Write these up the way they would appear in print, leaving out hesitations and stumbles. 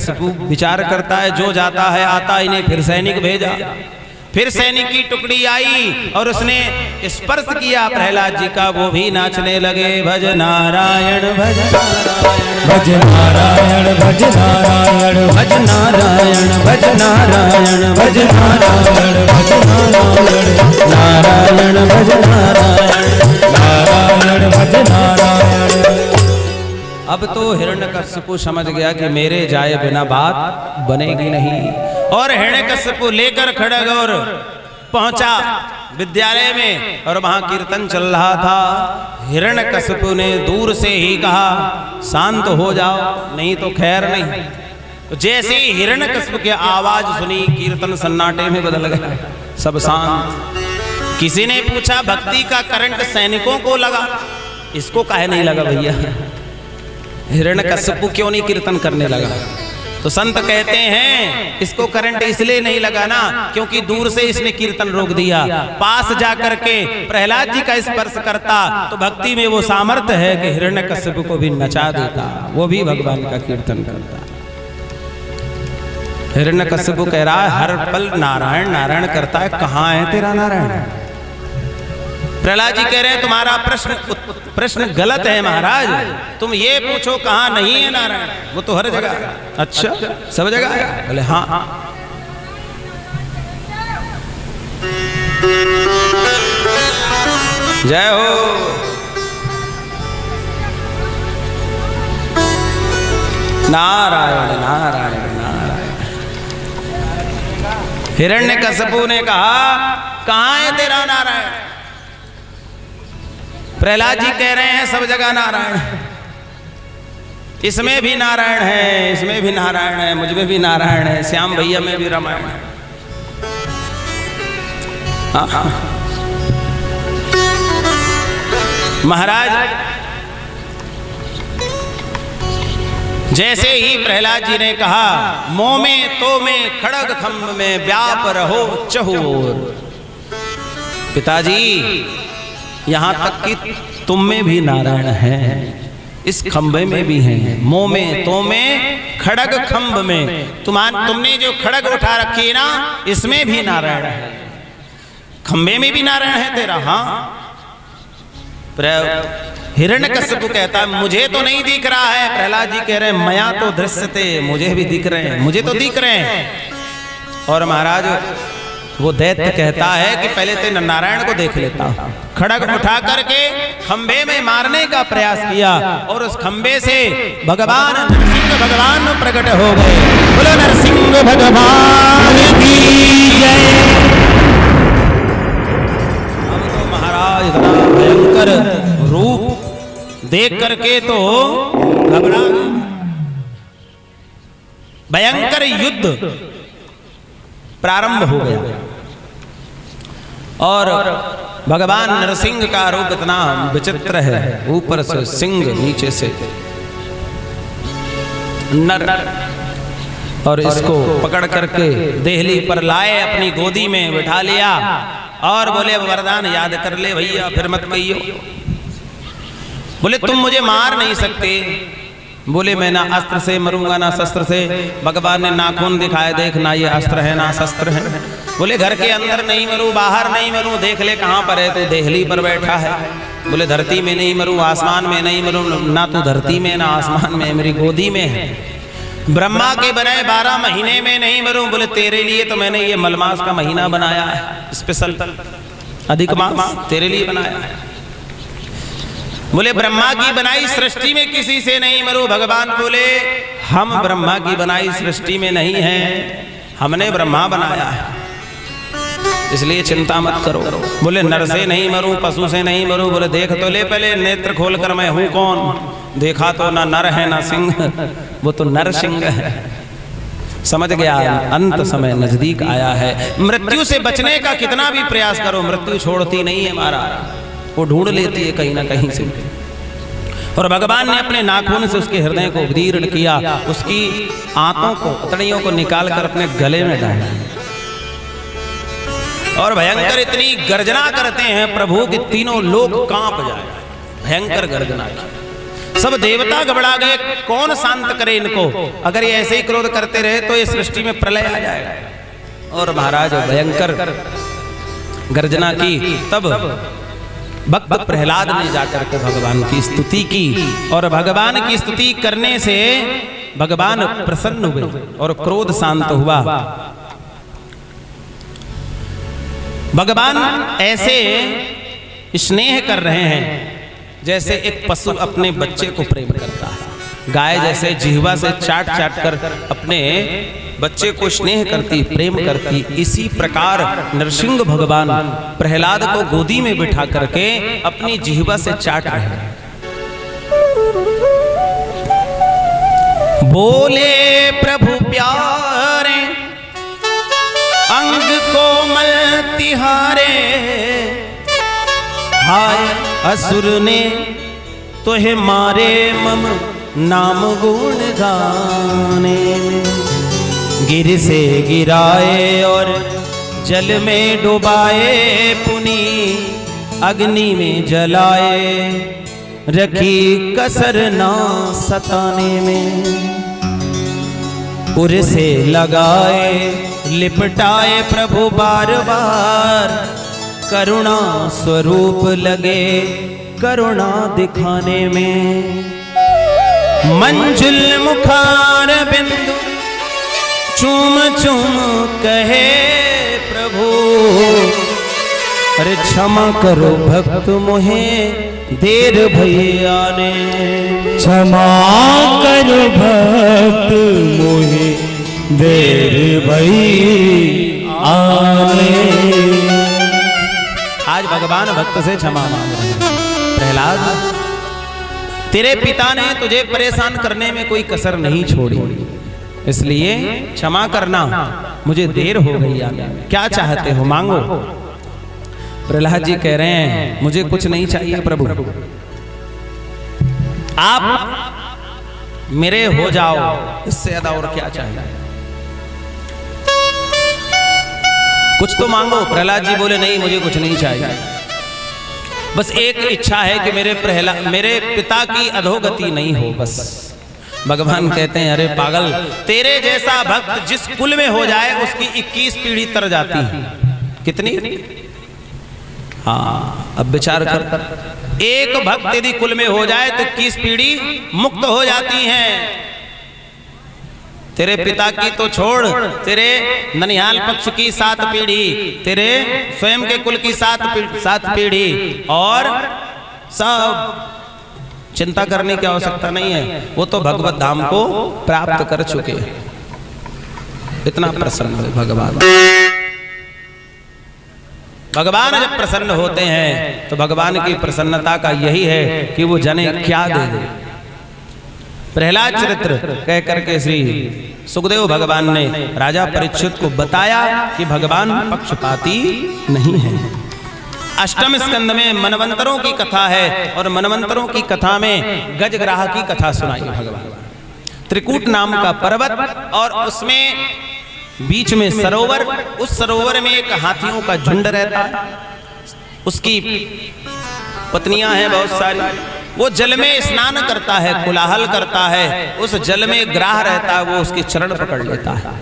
विचार करता है, जो जाता है आता ही नहीं, फिर सैनिक भेजा। फिर सैनिक की टुकड़ी आई और उसने स्पर्श किया प्रहलाद जी का, वो भी नाचने लगे। भज नारायण भज नारायण भज नारायण भज नारायण भज नारायण भज नारायण भज नारायण भज नारायण नारायण भज नारायण नारायण भज नारायण। अब तो हिरण्यकश्यपु समझ गया कि मेरे जाए बिना बात बनेगी नहीं, और हिरण्यकश्यपु लेकर खड़ग और पहुंचा विद्यालय में, और वहां कीर्तन चल रहा था। हिरण्यकश्यपु ने दूर से ही कहा, शांत हो जाओ नहीं तो खैर नहीं। तो जैसे ही हिरण्यकश्यपु की आवाज सुनी, कीर्तन सन्नाटे में बदल गया, सब शांत। किसी ने पूछा, भक्ति का करंट सैनिकों को लगा, इसको काहे नहीं लगा भैया? हिरण्यकश्यपु क्यों नहीं कीर्तन करने लगा? तो संत कहते हैं इसको करंट इसलिए नहीं लगा ना, क्योंकि दूर से इसने कीर्तन रोक दिया। पास जाकर के प्रहलाद जी का स्पर्श करता तो भक्ति में वो सामर्थ्य है कि हिरण्यकश्यपु को भी नचा देता, वो भी भगवान का कीर्तन करता। हिरण्यकश्यपु कह रहा है हर पल नारायण नारायण करता है, कहाँ है तेरा नारायण? प्रहलाद जी कह रहे हैं तुम्हारा प्रश्न गलत है महाराज, तुम ये पूछो कहाँ नहीं है नारायण, वो तो हर जगह। अच्छा, सब जगह है? बोले हाँ। जय हो। नारायण नारायण नारायण। हिरण्यकश्यपु ने कहा कहाँ है तेरा नारायण? प्रहलाद जी कह रहे हैं सब जगह नारायण है, इसमें भी नारायण है, इसमें भी नारायण है, मुझ में भी नारायण है, श्याम भैया में भी रामायण है। महाराज जैसे ही प्रहलाद जी ने कहा, मोह में तो में खड़ग खम्भ में व्याप रहो चहुओर। पिताजी यहां तक कि तुम में भी नारायण है, इस खंभे में भी है। मोह में तो में खड़ग खंभ में, तुमने जो खड़ग उठा रखी है ना, इसमें भी नारायण है, खंभे में भी नारायण है तेरा। हाँ। हिरण्यकश्यपु कहता है मुझे तो नहीं दिख रहा है। प्रहलाद जी कह रहे हैं मया तो दृश्यते, मुझे भी दिख रहे हैं, मुझे तो दिख रहे हैं। और महाराज वो दैत्य कहता है कि पहले तो नारायण को देख लेता हूं। खड़ग उठा करके खंबे में मारने का प्रयास किया, और उस खंबे से भगवान नरसिंह भगवान प्रकट हो गए। बोलो नरसिंह भगवान की जय। अब तो महाराज इतना भयंकर रूप देख करके तो घबरा, भयंकर युद्ध प्रारंभ हो गया। और भगवान नरसिंह का रूप इतना विचित्र है, ऊपर से सिंह नीचे से नर, और इसको पकड़ करके देहली पर लाए, अपनी गोदी में बिठा लिया और बोले वरदान याद कर ले भैया, फिर मत कहियो। बोले तुम मुझे मार नहीं सकते। बोले मैं ना अस्त्र से मरूंगा ना शस्त्र से। भगवान ने नाखून दिखाए, देख ना ये अस्त्र है ना शस्त्र है। बोले घर के अंदर नहीं मरूं, बाहर नहीं मरूं, देख ले कहां पर है, तू देहली पर बैठा है। बोले धरती में नहीं मरूं, आसमान में नहीं मरूं, ना तू धरती में ना आसमान में, मेरी गोदी में है। ब्रह्मा के बनाए 12 महीने में नहीं मरूं। बोले तेरे लिए तो मैंने ये मलमास का महीना बनाया है, स्पेशल अधिक मास तेरे लिए बनाया है। बोले ब्रह्मा की बनाई सृष्टि में किसी से नहीं मरूं। भगवान बोले हम ब्रह्मा की बनाई सृष्टि में नहीं हैं, हमने ब्रह्मा बनाया है, इसलिए चिंता मत करो। बोले नर से नहीं मरूं, पशु से नहीं मरूं। बोले देख तो ले पहले नेत्र खोलकर मैं हूं कौन। देखा तो ना नर है ना सिंह, वो तो नरसिंह है। समझ गया अंत समय नजदीक आया है। मृत्यु से बचने का कितना भी प्रयास करो, मृत्यु छोड़ती नहीं है महाराज, वो ढूंढ लेती है कहीं ना कहीं से। और भगवान ने अपने नाखून से उसके हृदय को उदीर्ण किया, उसकी आंतों को अतड़ियों को निकाल कर अपने गले में डाला, और भयंकर इतनी गर्जना करते हैं प्रभु कि तीनों लोग कांप जाए। भयंकर गर्जना की सब देवता घबरा गए, कौन शांत करे इनको, अगर ये ऐसे ही क्रोध करते रहे तो ये सृष्टि में प्रलय आ जाएगा। और महाराज भयंकर गर्जना की। तब भक्त प्रहलाद ने जाकर के भगवान की स्तुति की, और भगवान की स्तुति करने से भगवान प्रसन्न हुए और क्रोध शांत हुआ। भगवान ऐसे स्नेह कर रहे हैं जैसे एक पशु अपने बच्चे को प्रेम करता है। गाय जैसे जिह्वा से चाट चाट कर अपने बच्चे को स्नेह करती, प्रेम करती, इसी प्रकार नरसिंह भगवान प्रहलाद को गोदी में बिठा करके अपनी जिह्वा से चाट रहे हैं। बोले प्रभु प्यारे अंग कोमल तिहारे, हाय असुर ने तोहे मारे मम नाम गुण गाने। गिर से गिराए और जल में डुबाए, पुनी अग्नि में जलाए, रखी कसर ना सताने में। उर से लगाए लिपटाए प्रभु बार बार, करुणा स्वरूप लगे करुणा दिखाने में। मंजुल मुखार बिंदु चूम चूम कहे प्रभु, अरे क्षमा करो भक्त मोहे देर भई आने। क्षमा करो भक्त मोहे देर भई आने। आज भगवान भक्त से क्षमा मांग रहे हैं। प्रहलाद, तेरे पिता ने तुझे परेशान करने में कोई कसर नहीं छोड़ी, इसलिए क्षमा करना, मुझे देर हो गई आने में। क्या चाहते हो मांगो। प्रहलाद जी कह रहे हैं मुझे कुछ नहीं चाहिए प्रभु, आप मेरे हो जाओ, इससे ज्यादा और क्या चाहिए। कुछ तो मांगो। प्रहलाद जी बोले नहीं मुझे कुछ नहीं चाहिए, बस एक इच्छा है कि मेरे पिता की अधोगति नहीं हो बस। भगवान कहते हैं अरे पागल, तेरे जैसा भक्त जिस कुल में हो जाए उसकी 21 पीढ़ी तर जाती है। कितनी? हाँ, अब विचार कर, एक भक्त यदि कुल में हो जाए तो 21 पीढ़ी मुक्त हो जाती हैं। तेरे पिता की तो छोड़, तेरे ननिहाल पक्ष की 7 पीढ़ी, तेरे स्वयं के कुल की 7 पीढ़ी, और सब चिंता करने की आवश्यकता नहीं है, वो तो भगवत धाम को प्राप्त कर चुके हैं। इतना प्रसन्न है भगवान। भगवान जब प्रसन्न होते हैं तो भगवान की प्रसन्नता का यही है कि वो जाने क्या दे दे। प्रहलाद चरित्र कह करके श्री सुखदेव भगवान ने राजा परीक्षित को बताया कि भगवान पक्षपाती नहीं है। अष्टम स्कंद में मनवंतरों की कथा है, और मनवंतरों की कथा में गजग्राह की कथा सुनाई भगवान। त्रिकूट नाम का पर्वत, और उसमें बीच में सरोवर, उस सरोवर में एक हाथियों का झुंड रहता है, उसकी पत्नियां हैं बहुत सारी। वो जल में स्नान करता है, कोलाहल करता है, उस जल में ग्राह रहता है, वो उसके चरण पकड़ लेता है।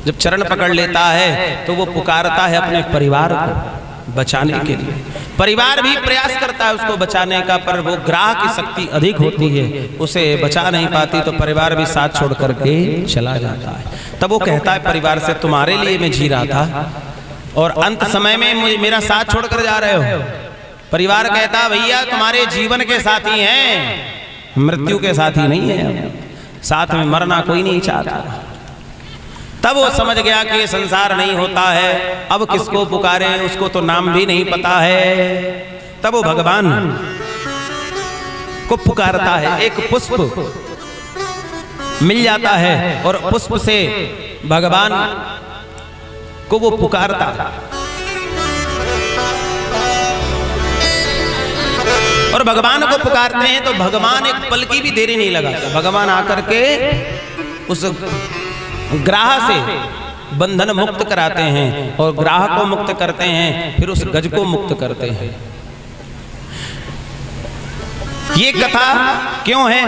जब चरण पकड़ लेता है तो वो पुकारता है अपने परिवार को बचाने के लिए। परिवार भी प्रयास करता है उसको बचाने का, पर वो ग्राह की शक्ति अधिक होती है, उसे बचा नहीं पाती, तो परिवार भी साथ छोड़ करके चला जाता है। तब वो कहता है परिवार से तुम्हारे लिए मैं जी रहा था, और अंत समय में मुझे मेरा साथ छोड़कर जा रहे हो। परिवार कहता भैया तुम्हारे जीवन के साथी हैं, मृत्यु के साथी नहीं है, साथ में मरना कोई नहीं चाहता। तब वो समझ गया कि ये संसार नहीं होता है, अब किसको पुकारे, उसको तो नाम भी नहीं पता है। तब वो भगवान को पुकारता है, एक पुष्प मिल जाता है, और पुष्प से भगवान को वो पुकारता है, और भगवान को पुकारते हैं तो भगवान एक पल की भी देरी नहीं लगाता। भगवान आकर के उस ग्राह से बंधन मुक्त कराते हैं, और ग्राह को मुक्त करते हैं, फिर उस गज को मुक्त करते हैं। ये कथा क्यों है?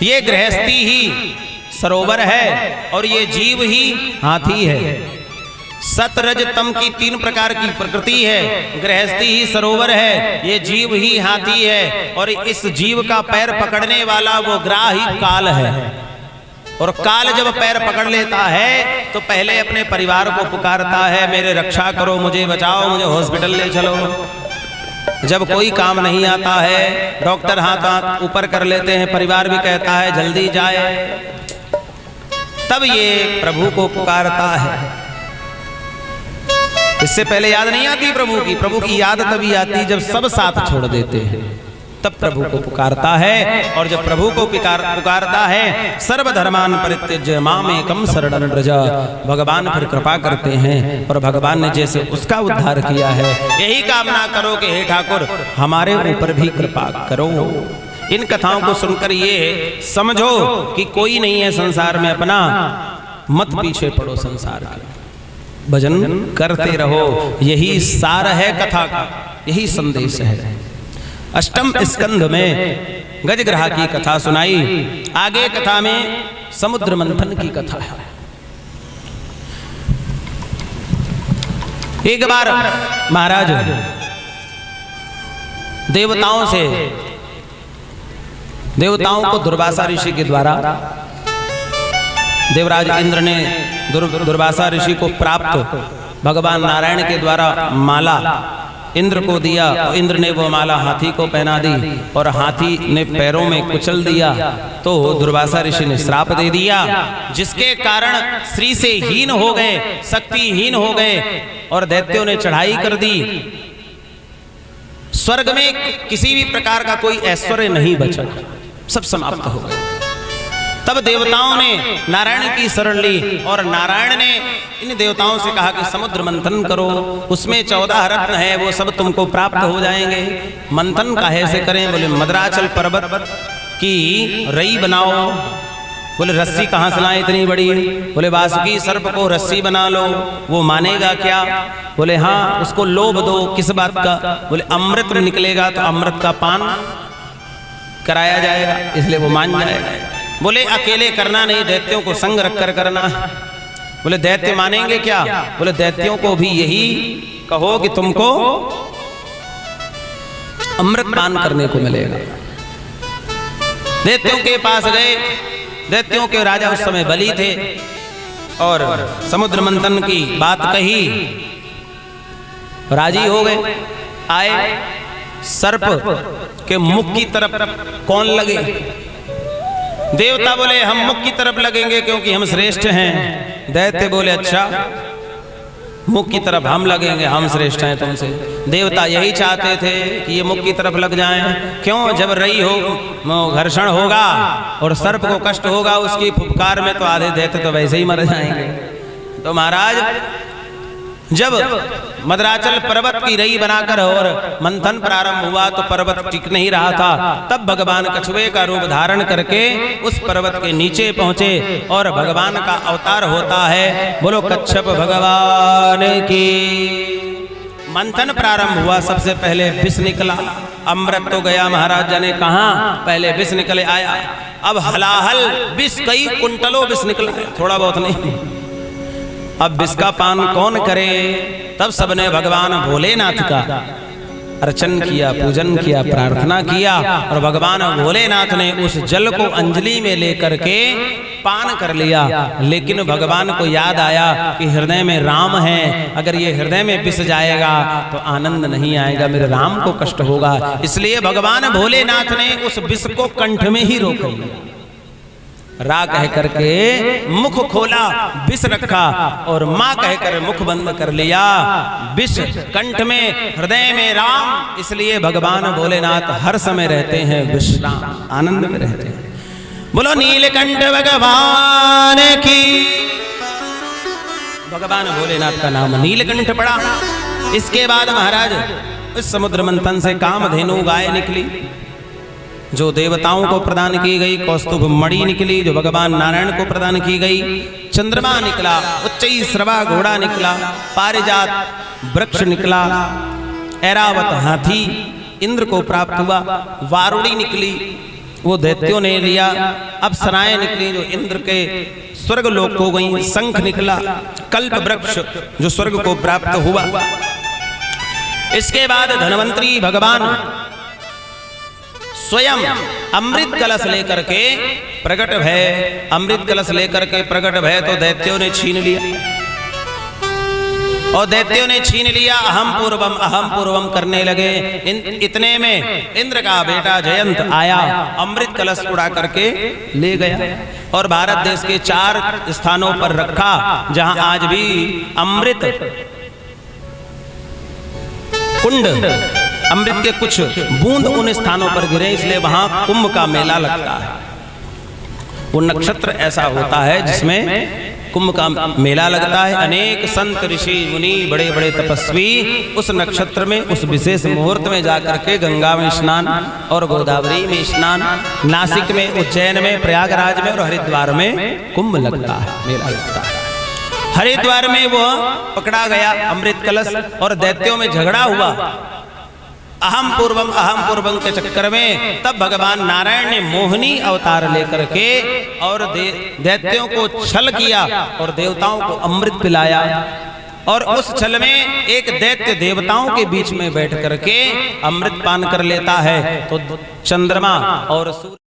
ये गृहस्थी ही सरोवर है और ये जीव ही हाथी है। सत रज तम की 3 प्रकार की प्रकृति है। गृहस्थी ही सरोवर है, ये जीव ही हाथी है और इस जीव का पैर पकड़ने वाला वो ग्राह ही काल है। और काल जब पैर पकड़ लेता है तो पहले अपने परिवार को पुकारता है, मेरे रक्षा करो, मुझे बचाओ, मुझे हॉस्पिटल ले चलो। जब कोई काम नहीं आता है, डॉक्टर हाथ ऊपर कर लेते हैं, परिवार भी कहता है जल्दी जाए, तब ये प्रभु को पुकारता है। इससे पहले याद नहीं आती प्रभु की। प्रभु की याद तभी आती जब सब साथ छोड़ देते हैं, तब प्रभु को पुकारता है। और जब प्रभु को पुकारता है, सर्वधर्मान परित्यज्य मामेकं शरणं व्रज, भगवान फिर कृपा करते हैं और भगवान ने जैसे उसका उद्धार किया है, यही कामना करो कि हे ठाकुर हमारे ऊपर भी कृपा करो। इन कथाओं को सुनकर ये समझो कि कोई नहीं है संसार में अपना, मत पीछे पड़ो संसार के, भजन करते रहो। यही सार है कथा का, यही संदेश है। अष्टम स्कंध में गजग्रह की कथा सुनाई। आगे कथा में समुद्र मंथन की कथा है। एक बार महाराज देवताओं को दुर्वासा ऋषि के द्वारा देवराज इंद्र ने दुर्वासा ऋषि को प्राप्त भगवान नारायण के द्वारा माला इंद्र को दिया। इंद्र ने वो माला हाथी को पहना दी और हाथी ने पैरों में कुचल दिया, तो दुर्वासा ऋषि ने श्राप दे दिया, जिसके कारण श्री से हीन हो गए, शक्तिहीन हो गए और दैत्यों ने चढ़ाई कर दी। स्वर्ग में किसी भी प्रकार का कोई ऐश्वर्य नहीं बचा, सब समाप्त हो गए। तब देवताओं ने नारायण की शरण ली और नारायण ने इन देवताओं से कहा कि समुद्र मंथन करो, उसमें 14 रत्न है, वो सब तुमको प्राप्त हो जाएंगे। मंथन काहे से करें? बोले मद्राचल पर्वत की रई बनाओ। बोले रस्सी कहाँ से लाए इतनी बड़ी? बोले वासुकी सर्प को रस्सी बना लो, वो मानेगा क्या? बोले हाँ, उसको लोभ दो। किस बात का? बोले अमृत निकलेगा तो अमृत का पान कराया जाएगा, इसलिए वो मान जाएगा। बोले अकेले करना नहीं, दैत्यों को संग रखकर करना। बोले दैत्य मानेंगे क्या? बोले दैत्यों को भी यही कहो कि तुमको अमृत पान करने को मिलेगा। दैत्यों के पास गए। दैत्यों के राजा उस समय बलि थे और समुद्र मंथन की बात कही, राजी हो गए। आए, सर्प के मुख की तरफ कौन लगे? देवता बोले हम मुख की तरफ लगेंगे क्योंकि हम श्रेष्ठ हैं। दैत्य बोले अच्छा, मुख की तरफ हम लगेंगे, हम श्रेष्ठ हैं तुमसे। देवता यही चाहते थे कि ये मुख की तरफ लग जाएं। क्यों? जब रई हो घर्षण होगा और सर्प को कष्ट होगा उसकी फुफकार में, तो आधे दैत्य तो वैसे ही मर जाएंगे। तो महाराज जब मद्राचल पर्वत की रई बनाकर और मंथन प्रारंभ हुआ तो पर्वत टिक नहीं रहा था। तब भगवान कछुए का रूप धारण करके उस पर्वत के नीचे पहुंचे और भगवान का अवतार होता है। बोलो कच्छप भगवान की। मंथन प्रारंभ हुआ, सबसे पहले विष निकला। अमृत तो गया, महाराज जाने कहां, पहले विष निकले आया। अब हलाहल विष, कई कुंटलों विष निकला, थोड़ा बहुत नहीं। अब विष का पान कौन करे? तब सबने भगवान भोलेनाथ का अर्चन किया, पूजन किया, प्रार्थना किया और भगवान भोलेनाथ ने उस जल को अंजलि में लेकर के पान कर लिया। लेकिन भगवान को याद आया कि हृदय में राम है, अगर ये हृदय में विष जाएगा तो आनंद नहीं आएगा, मेरे राम को कष्ट होगा। इसलिए भगवान भोलेनाथ ने उस विष को कंठ में ही रोक लिया। रा कह करके मुख खोला, विष रखा और माँ कहकर मुख बंद कर लिया। विष कंठ में, हृदय में राम, इसलिए भगवान भोलेनाथ हर समय रहते हैं विश्राम, आनंद में रहते हैं। बोलो नीलकंठ भगवान की। भगवान भोलेनाथ का नाम नीलकंठ पड़ा। इसके बाद महाराज इस समुद्र मंथन से कामधेनु गाय निकली जो देवताओं को प्रदान की गई, कौस्तुभ मणि निकली जो भगवान नारायण को प्रदान की गई, चंद्रमा निकला, उच्चई श्रवा घोड़ा निकला, पारिजात वृक्ष निकला, ऐरावत हाथी इंद्र को प्राप्त हुआ। वारुणी निकली, वो दैत्यों ने लिया। अप्सराएं निकली जो इंद्र के स्वर्ग लोक को गई। शंख निकला, कल्प वृक्ष जो स्वर्ग को प्राप्त हुआ। इसके बाद धन्वंतरी भगवान स्वयं अमृत कलश लेकर के प्रकट भय। अमृत कलश लेकर के प्रकट भय तो दैत्यों ने छीन लिया, और दैत्यों ने छीन लिया। अहम पूर्वम करने लगे। इतने में इंद्र का बेटा जयंत आया, अमृत कलश उड़ा करके ले गया और भारत देश के 4 स्थानों पर रखा, जहां आज भी अमृत कुंड, अमृत के कुछ बूंद उन स्थानों पर गिरे, इसलिए वहां कुंभ का मेला लगता है। वो नक्षत्र ऐसा होता है जिसमें कुंभ का मेला लगता है। अनेक संत ऋषि मुनि बड़े बड़े तपस्वी उस नक्षत्र में, उस विशेष मुहूर्त में जाकर के गंगा में स्नान और गोदावरी में स्नान, नासिक में, उज्जैन में, प्रयागराज में और हरिद्वार में कुंभ लगता है, मेला लगता है। हरिद्वार में वो पकड़ा गया अमृत कलश और दैत्यों में झगड़ा हुआ। अहम पूर्वम के चक्कर में तब भगवान नारायण ने मोहिनी अवतार लेकर के और दैत्यों को छल किया और देवताओं को अमृत पिलाया। और उस छल में एक दैत्य देवताओं के बीच में बैठ करके अमृत पान कर लेता है, तो चंद्रमा और सूर्य